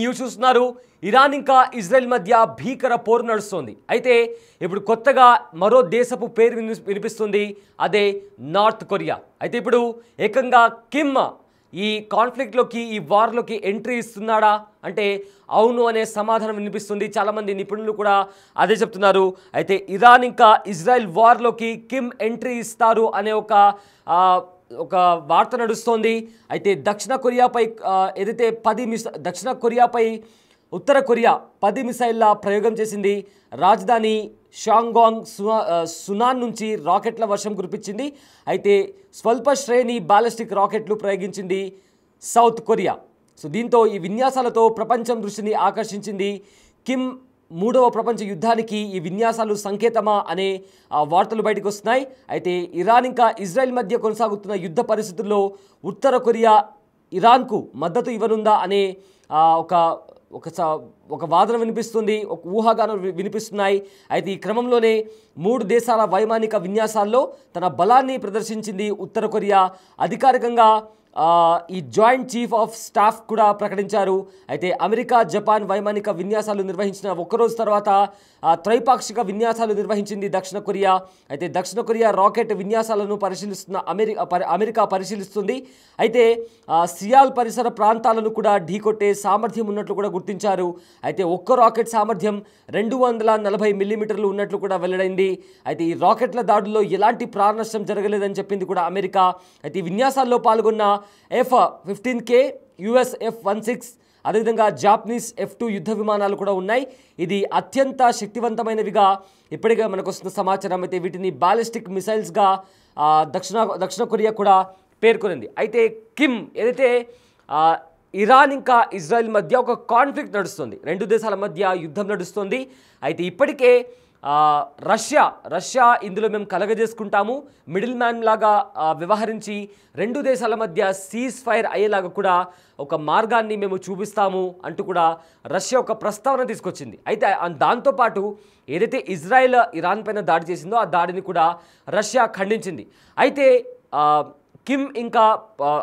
News చూస్తున్నారు. Iran ఇంకా Israel మధ్య భీకర పోరు నడుస్తుంది. అయితే ఇప్పుడు కొత్తగా మరో దేశపు పేరు వినిపిస్తుంది, అదే నార్త్ కొరియా. అయితే ఇప్పుడు ఏకంగా కిమ్ ఈ కాన్ఫ్లిక్ట్లోకి, ఈ వార్లోకి ఎంట్రీ ఇస్తున్నాడా అంటే అవును అనే సమాధానం వినిపిస్తుంది. చాలామంది నిపుణులు కూడా అదే చెప్తున్నారు. అయితే ఇరాన్ ఇంకా ఇజ్రాయెల్ వార్లోకి కిమ్ ఎంట్రీ ఇస్తారు అనే ఒక వార్త నడుస్తోంది. అయితే దక్షిణ కొరియాపై ఏదైతే దక్షిణ కొరియాపై ఉత్తర కొరియా 10 మిసైళ్ల ప్రయోగం చేసింది. రాజధాని షాంగాంగ్ సునాన్ నుంచి రాకెట్ల వర్షం కురిపించింది. అయితే స్వల్ప శ్రేణి బాలిస్టిక్ రాకెట్లు ప్రయోగించింది సౌత్ కొరియా. సో దీంతో ఈ విన్యాసాలతో ప్రపంచం దృష్టిని ఆకర్షించింది. కిమ్ 3వ ప్రపంచ యుద్ధానికి ఈ విన్యాసాలు సంకేతమా అనే వార్తలు బయటకు వస్తున్నాయి. అయితే ఇరాన్ ఇంకా ఇజ్రాయెల్ మధ్య కొనసాగుతున్న యుద్ధ పరిస్థితుల్లో ఉత్తర కొరియా ఇరాన్కు మద్దతు ఇవ్వనుందా అనే ఒక వాదన వినిపిస్తుంది, ఒక ఊహాగానం వినిపిస్తున్నాయి. అయితే ఈ క్రమంలోనే 3 దేశాల వైమానిక విన్యాసాల్లో తన బలాన్ని ప్రదర్శించింది ఉత్తర కొరియా. అధికారికంగా ఈ జాయింట్ చీఫ్ ఆఫ్ స్టాఫ్ కూడా ప్రకటించారు. అయితే అమెరికా, జపాన్ వైమానిక విన్యాసాలు నిర్వహించిన ఒక్కరోజు తర్వాత త్రైపాక్షిక విన్యాసాలు నిర్వహించింది దక్షిణ కొరియా. అయితే దక్షిణ కొరియా రాకెట్ విన్యాసాలను పరిశీలిస్తున్న అమెరికా పరిశీలిస్తుంది. అయితే సియాల్ పరిసర ప్రాంతాలను కూడా ఢీకొట్టే సామర్థ్యం ఉన్నట్లు కూడా గుర్తించారు. అయితే ఒక్క రాకెట్ సామర్థ్యం 240 మిల్లీమీటర్లు ఉన్నట్లు కూడా వెల్లడైంది. అయితే ఈ రాకెట్ల దాడుల్లో ఎలాంటి ప్రాణ నష్టం జరగలేదని చెప్పింది కూడా అమెరికా. అయితే ఈ విన్యాసాల్లో పాల్గొన్న F-15K, US F-16, అదేవిధంగా జాపనీస్ F-2 యుద్ధ విమానాలు కూడా ఉన్నాయి. ఇది అత్యంత శక్తివంతమైనవిగా ఇప్పటికే మనకు వస్తున్న సమాచారం. అయితే వీటిని బాలిస్టిక్ మిసైల్స్గా దక్షిణ కొరియా కూడా పేర్కొనింది. అయితే కిమ్ ఏదైతే ఇరాన్ ఇంకా ఇజ్రాయెల్ మధ్య ఒక కాన్ఫ్లిక్ట్ నడుస్తుంది, 2 దేశాల మధ్య యుద్ధం నడుస్తుంది. అయితే ఇప్పటికే రష్యా ఇందులో మేము కలగజేసుకుంటాము, మిడిల్ మ్యాన్ లాగా వ్యవహరించి 2 దేశాల మధ్య సీజ్ ఫైర్ అయ్యేలాగా కూడా ఒక మార్గాన్ని మేము చూపిస్తాము అంటూ కూడా రష్యా ఒక ప్రస్తావన తీసుకొచ్చింది. అయితే దాంతోపాటు ఏదైతే ఇజ్రాయెల్ ఇరాన్ పైన దాడి చేసిందో ఆ దాడిని కూడా రష్యా ఖండించింది. అయితే కిమ్ ఇంకా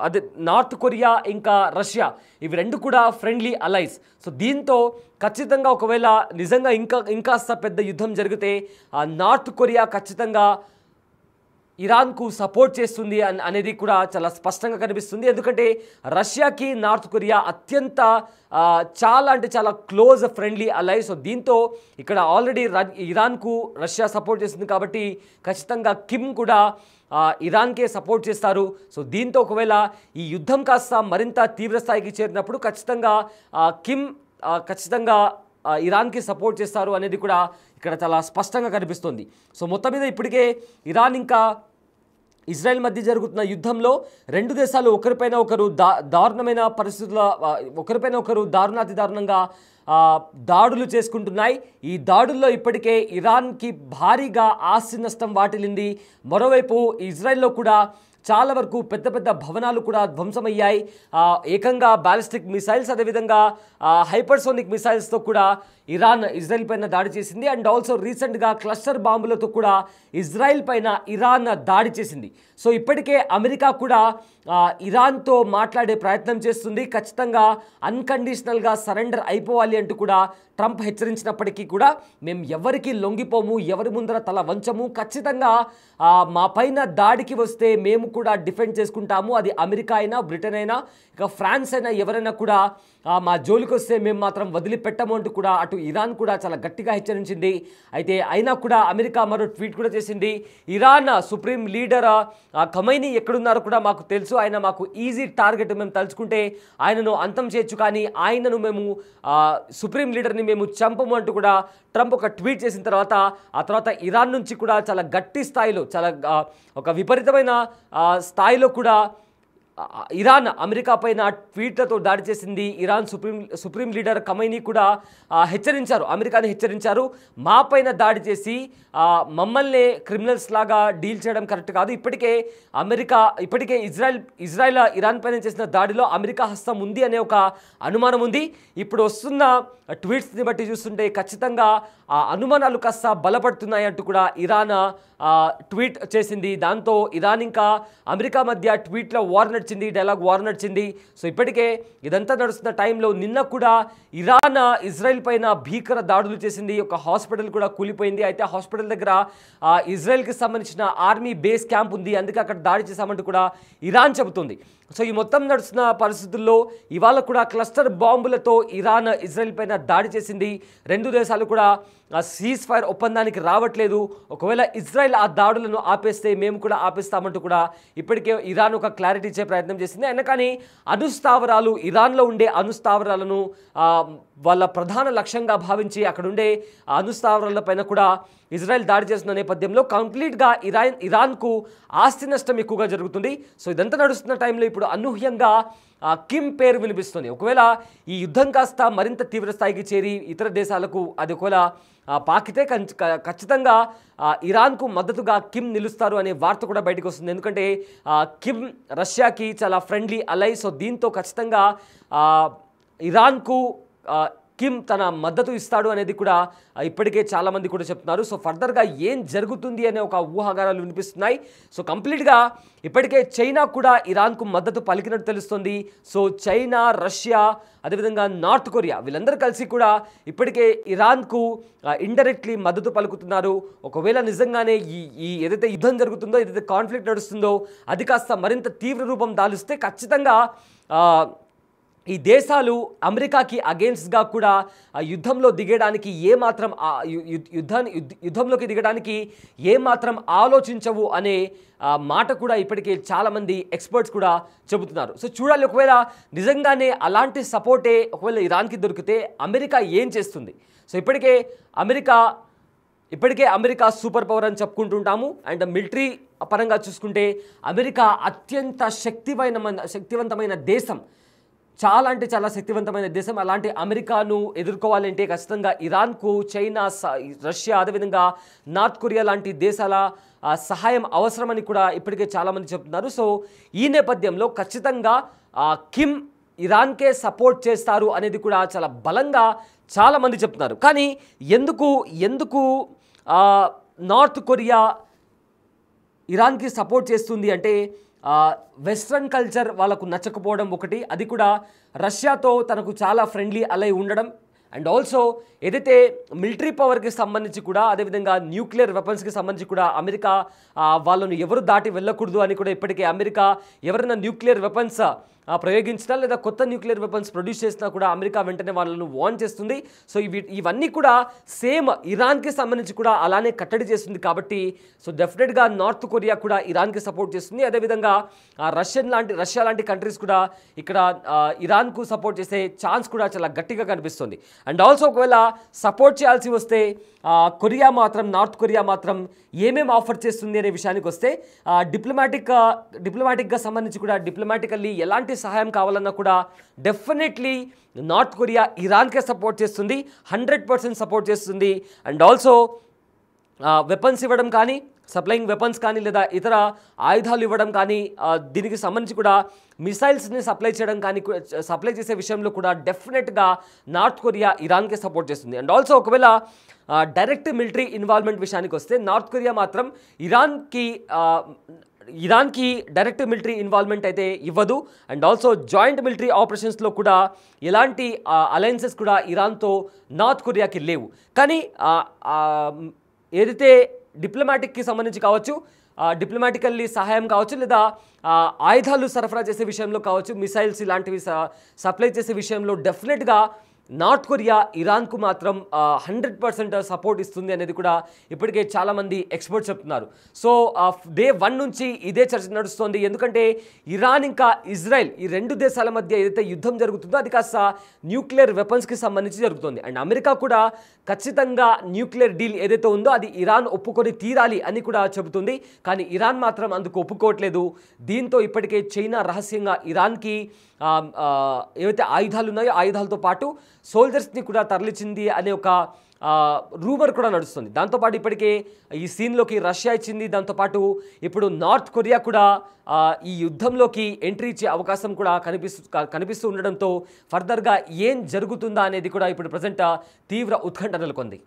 అదే నార్త్ కొరియా ఇంకా రష్యా ఇవి 2 కూడా ఫ్రెండ్లీ అలైస్. సో దీంతో ఖచ్చితంగా ఒకవేళ నిజంగా ఇంకాస్త పెద్ద యుద్ధం జరిగితే నార్త్ కొరియా ఖచ్చితంగా ఇరాన్కు సపోర్ట్ చేస్తుంది అనేది కూడా చాలా స్పష్టంగా కనిపిస్తుంది. ఎందుకంటే రష్యాకి నార్త్ కొరియా అత్యంత చాలా క్లోజ్ ఫ్రెండ్లీ అలై. సో దీంతో ఇక్కడ ఆల్రెడీ ఇరాన్కు రష్యా సపోర్ట్ చేస్తుంది కాబట్టి ఖచ్చితంగా కిమ్ కూడా ఇరాన్కే సపోర్ట్ చేస్తారు. సో దీంతో ఒకవేళ ఈ యుద్ధం కాస్త మరింత తీవ్రస్థాయికి చేరినప్పుడు ఖచ్చితంగా కిమ్ ఖచ్చితంగా ఇరాన్కి సపోర్ట్ చేస్తారు అనేది కూడా ఇక్కడ చాలా స్పష్టంగా కనిపిస్తుంది. సో మొత్తం మీద ఇప్పటికే ఇరాన్ ఇంకా ఇజ్రాయెల్ మధ్య జరుగుతున్న యుద్ధంలో 2 దేశాలు ఒకరిపైన ఒకరు దారుణమైన పరిస్థితుల్లో ఒకరిపైన ఒకరు దారుణాతి దారుణంగా దాడులు చేసుకుంటున్నాయి. ఈ దాడుల్లో ఇప్పటికే ఇరాన్కి భారీగా ఆస్తి నష్టం వాటిల్లింది. మరోవైపు ఇజ్రాయెల్లో కూడా చాలా వరకు పెద్ద భవనాలు కూడా ధ్వంసమయ్యాయి. ఏకంగా బాలిస్టిక్ మిసైల్స్, అదేవిధంగా హైపర్సోనిక్ మిసైల్స్తో కూడా ఇరాన్ ఇజ్రాయెల్ పైన దాడి చేసింది. అండ్ ఆల్సో రీసెంట్గా క్లస్టర్ బాంబులతో కూడా ఇజ్రాయెల్ పైన ఇరాన్ దాడి చేసింది. సో ఇప్పటికే అమెరికా కూడా ఇరాన్తో మాట్లాడే ప్రయత్నం చేస్తుంది. ఖచ్చితంగా అన్కండిషనల్గా సరెండర్ అయిపోవాలి అంటూ కూడా ట్రంప్ హెచ్చరించినప్పటికీ కూడా మేము ఎవరికి లొంగిపోము, ఎవరి ముందర తల వంచము, ఖచ్చితంగా మా పైన దాడికి వస్తే మేము కూడా డిఫెండ్ చేసుకుంటాము. అది అమెరికా అయినా, బ్రిటన్ అయినా, ఇక ఫ్రాన్స్ అయినా, ఎవరైనా కూడా మా జోలికి వస్తే మేము మాత్రం వదిలిపెట్టము అంటూ కూడా అటు ఇరాన్ కూడా చాలా గట్టిగా హెచ్చరించింది. అయితే అయినా కూడా అమెరికా మరో ట్వీట్ కూడా చేసింది. ఇరాన్ సుప్రీం లీడర్ ఖమైనీ ఎక్కడున్నారో కూడా మాకు తెలుసు, ఆయన మాకు ఈజీ టార్గెట్, మేము తలుచుకుంటే ఆయనను అంతం చేయొచ్చు, కానీ ఆయనను మేము సుప్రీం లీడర్ని మేము చంపము అంటూ కూడా ట్రంప్ ఒక ట్వీట్ చేసిన తర్వాత ఆ తర్వాత ఇరాన్ నుంచి కూడా చాలా గట్టి స్థాయిలో, చాలా ఒక విపరీతమైన స్థాయిలో కూడా ఇరాన్ అమెరికా పైన ట్వీట్లతో దాడి చేసింది. ఇరాన్ సుప్రీం లీడర్ ఖమైనీ కూడా హెచ్చరించారు, అమెరికాని హెచ్చరించారు, మా పైన దాడి చేసి మమ్మల్ని క్రిమినల్స్ లాగా డీల్ చేయడం కరెక్ట్ కాదు. ఇప్పటికే ఇజ్రాయెల్ ఇరాన్ పైన చేసిన దాడిలో అమెరికా హస్తం ఉంది అనే ఒక అనుమానం ఉంది. ఇప్పుడు వస్తున్న ట్వీట్స్ని బట్టి చూస్తుంటే ఖచ్చితంగా ఆ అనుమానాలు కాస్త బలపడుతున్నాయి అంటూ కూడా ఇరాన్ ట్వీట్ చేసింది. దాంతో ఇరాన్ ఇంకా అమెరికా మధ్య ట్వీట్లో వార్ నడిచింది, డైలాగ్ వార్ నడిచింది. సో ఇప్పటికే ఇదంతా నడుస్తున్న టైంలో నిన్న కూడా ఇరాన్ ఇజ్రాయెల్ పైన భీకర దాడులు చేసింది. ఒక హాస్పిటల్ కూడా కూలిపోయింది. అయితే ఆ హాస్పిటల్ దగ్గర ఇజ్రాయెల్కి సంబంధించిన ఆర్మీ బేస్ క్యాంప్ ఉంది, అందుకే అక్కడ దాడి చేశామంటూ కూడా ఇరాన్ చెబుతుంది. సో ఈ మొత్తం నడుస్తున్న పరిస్థితుల్లో ఇవాళ కూడా క్లస్టర్ బాంబులతో ఇరాన్ ఇజ్రాయెల్ పైన దాడి చేసింది. రెండు దేశాలు కూడా సీజ్ ఫైర్ ఒప్పందానికి రావట్లేదు. ఒకవేళ ఇజ్రాయెల్ ఆ దాడులను ఆపేస్తే మేము కూడా ఆపేస్తామంటూ కూడా ఇప్పటికే ఇరాన్ ఒక క్లారిటీ ఇచ్చే ప్రయత్నం చేసింది. అయినా కానీ అణుస్థావరాలు, ఇరాన్లో ఉండే అణుస్థావరాలను వాళ్ళ ప్రధాన లక్ష్యంగా భావించి అక్కడుండే అణుస్థావరాలపైన కూడా ఇజ్రాయెల్ దాడి చేస్తున్న నేపథ్యంలో కంప్లీట్గా ఇరాన్కు ఆస్తి నష్టం ఎక్కువగా జరుగుతుంది. సో ఇదంతా నడుస్తున్న టైంలో ఇప్పుడు అనూహ్యంగా కిమ్ పేరు వినిపిస్తుంది. ఒకవేళ ఈ యుద్ధం కాస్త మరింత తీవ్ర స్థాయికి చేరి ఇతర దేశాలకు అది ఒకవేళ పాకితే ఖచ్చితంగా ఇరాన్కు మద్దతుగా కిమ్ నిలుస్తారు అనే వార్త కూడా బయటకు వస్తుంది. ఎందుకంటే కిమ్ రష్యాకి చాలా ఫ్రెండ్లీ అలై. సో దీంతో ఖచ్చితంగా ఇరాన్కు కిమ్ తన మద్దతు ఇస్తాడు అనేది కూడా ఇప్పటికే చాలామంది కూడా చెప్తున్నారు. సో ఫర్దర్గా ఏం జరుగుతుంది అనే ఒక ఊహాగానాలు వినిపిస్తున్నాయి. సో కంప్లీట్గా ఇప్పటికే చైనా కూడా ఇరాన్కు మద్దతు పలికినట్టు తెలుస్తుంది. సో చైనా, రష్యా, అదేవిధంగా నార్త్ కొరియా వీళ్ళందరూ కలిసి కూడా ఇప్పటికే ఇరాన్కు ఇండైరెక్ట్లీ మద్దతు పలుకుతున్నారు. ఒకవేళ నిజంగానే ఈ ఏదైతే యుద్ధం జరుగుతుందో, ఏదైతే కాన్ఫ్లిక్ట్ నడుస్తుందో అది కాస్త మరింత తీవ్ర రూపం దాలిస్తే ఖచ్చితంగా ఈ దేశాలు అమెరికాకి అగేన్స్ట్గా కూడా యుద్ధంలో దిగడానికి యుద్ధంలోకి దిగడానికి ఏమాత్రం ఆలోచించవు అనే మాట కూడా ఇప్పటికే చాలామంది ఎక్స్పర్ట్స్ కూడా చెబుతున్నారు. సో చూడాలి, ఒకవేళ నిజంగానే అలాంటి సపోర్టే ఒకవేళ ఇరాన్కి దొరికితే అమెరికా ఏం చేస్తుంది. సో ఇప్పటికే అమెరికా సూపర్ పవర్ అని చెప్పుకుంటుంటాము. అండ్ మిలిటరీ పరంగా చూసుకుంటే అమెరికా అత్యంత శక్తివంతమైన దేశం, చాలా అంటే చాలా శక్తివంతమైన దేశం. అలాంటి అమెరికాను ఎదుర్కోవాలంటే ఖచ్చితంగా ఇరాన్కు చైనా, రష్యా, అదేవిధంగా నార్త్ కొరియా లాంటి దేశాల సహాయం అవసరమని కూడా ఇప్పటికే చాలామంది చెప్తున్నారు. సో ఈ నేపథ్యంలో ఖచ్చితంగా కిమ్ ఇరాన్కే సపోర్ట్ చేస్తారు అనేది కూడా చాలా బలంగా చాలామంది చెప్తున్నారు. కానీ ఎందుకు నార్త్ కొరియా ఇరాన్కి సపోర్ట్ చేస్తుంది అంటే వెస్ట్రన్ కల్చర్ వాళ్ళకు నచ్చకపోవడం ఒకటి, అది కూడా రష్యాతో తనకు చాలా ఫ్రెండ్లీ అలై ఉండడం. అండ్ ఆల్సో ఏదైతే మిలిటరీ పవర్కి సంబంధించి కూడా, అదేవిధంగా న్యూక్లియర్ వెపన్స్కి సంబంధించి కూడా అమెరికా వాళ్ళను ఎవరు దాటి వెళ్ళకూడదు అని కూడా ఇప్పటికే అమెరికా ఎవరైనా న్యూక్లియర్ వెపన్స్ ప్రయోగించినా లేదా కొత్త న్యూక్లియర్ వెపన్స్ ప్రొడ్యూస్ చేసినా కూడా అమెరికా వెంటనే వాళ్ళను వార్న్ చేస్తుంది. సో ఇవన్నీ కూడా సేమ్ ఇరాన్కి సంబంధించి కూడా అలానే కట్టడి చేస్తుంది. కాబట్టి సో డెఫినెట్గా నార్త్ కొరియా కూడా ఇరాన్కి సపోర్ట్ చేస్తుంది. అదేవిధంగా రష్యా లాంటి కంట్రీస్ కూడా ఇక్కడ ఇరాన్కు సపోర్ట్ చేసే ఛాన్స్ కూడా చాలా గట్టిగా కనిపిస్తుంది. అండ్ ఆల్సో ఒకవేళ సపోర్ట్ చేయాల్సి వస్తే నార్త్ కొరియా మాత్రం ఏమేమి ఆఫర్ చేస్తుంది అనే విషయానికి వస్తే డిప్లొమాటిక్గా సంబంధించి కూడా డిప్లొమాటికల్లీ ఎలాంటి సహాయం కావాలన్నా కూడా డెఫినెట్లీ నార్త్ కొరియా ఇరాన్కే సపోర్ట్ చేస్తుంది, 100% సపోర్ట్ చేస్తుంది. అండ్ ఆల్సో వెపన్స్ ఇవ్వడం కానీ, సప్లయింగ్ వెపన్స్ కానీ, లేదా ఇతర ఆయుధాలు ఇవ్వడం కానీ, దీనికి సంబంధించి కూడా మిసైల్స్ని సప్లై చేసే విషయంలో కూడా డెఫినెట్గా నార్త్ కొరియా ఇరాన్కే సపోర్ట్ చేస్తుంది. అండ్ ఆల్సో ఒకవేళ డైరెక్ట్ మిలిటరీ ఇన్వాల్వ్మెంట్ విషయానికి వస్తే నార్త్ కొరియా మాత్రం ఇరాన్కి డైరెక్ట్ మిలిటరీ ఇన్వాల్వ్మెంట్ అయితే ఇవ్వదు. అండ్ ఆల్సో జాయింట్ మిలిటరీ ఆపరేషన్స్లో కూడా ఎలాంటి అలయన్సెస్ కూడా ఇరాన్తో నార్త్ కొరియాకి లేవు. కానీ ఏదైతే డిప్లొమాటిక్కి సంబంధించి కావచ్చు, డిప్లొమాటికల్లీ సహాయం కావచ్చు, లేదా ఆయుధాలు సరఫరా చేసే విషయంలో కావచ్చు, మిసైల్స్ ఇలాంటివి సప్లై చేసే విషయంలో డెఫినెట్గా నార్త్ కొరియా ఇరాన్కు మాత్రం 100% సపోర్ట్ ఇస్తుంది అనేది కూడా ఇప్పటికే చాలామంది ఎక్స్పర్ట్స్ చెప్తున్నారు. సో డే 1 నుంచి ఇదే చర్చ నడుస్తోంది. ఎందుకంటే ఇరాన్ ఇంకా ఇజ్రాయెల్ ఈ రెండు దేశాల మధ్య ఏదైతే యుద్ధం జరుగుతుందో అది కాస్త న్యూక్లియర్ వెపన్స్కి సంబంధించి జరుగుతుంది. అండ్ అమెరికా కూడా ఖచ్చితంగా న్యూక్లియర్ డీల్ ఏదైతే ఉందో అది ఇరాన్ ఒప్పుకొని తీరాలి అని కూడా చెబుతుంది. కానీ ఇరాన్ మాత్రం అందుకు ఒప్పుకోవట్లేదు. దీంతో ఇప్పటికే చైనా రహస్యంగా ఇరాన్కి ఏవైతే ఆయుధాలు ఉన్నాయో ఆయుధాలతో పాటు సోల్జర్స్ని కూడా తరలించింది అనే ఒక రూమర్ కూడా నడుస్తుంది. దాంతోపాటు ఇప్పటికే ఈ సీన్లోకి రష్యా ఇచ్చింది. దాంతోపాటు ఇప్పుడు నార్త్ కొరియా కూడా ఈ యుద్ధంలోకి ఎంట్రీ ఇచ్చే అవకాశం కూడా కనిపిస్తూ ఉండడంతో ఫర్దర్గా ఏం జరుగుతుందా అనేది కూడా ఇప్పుడు ప్రజెంట్ తీవ్ర ఉత్కంఠ నెలకొంది.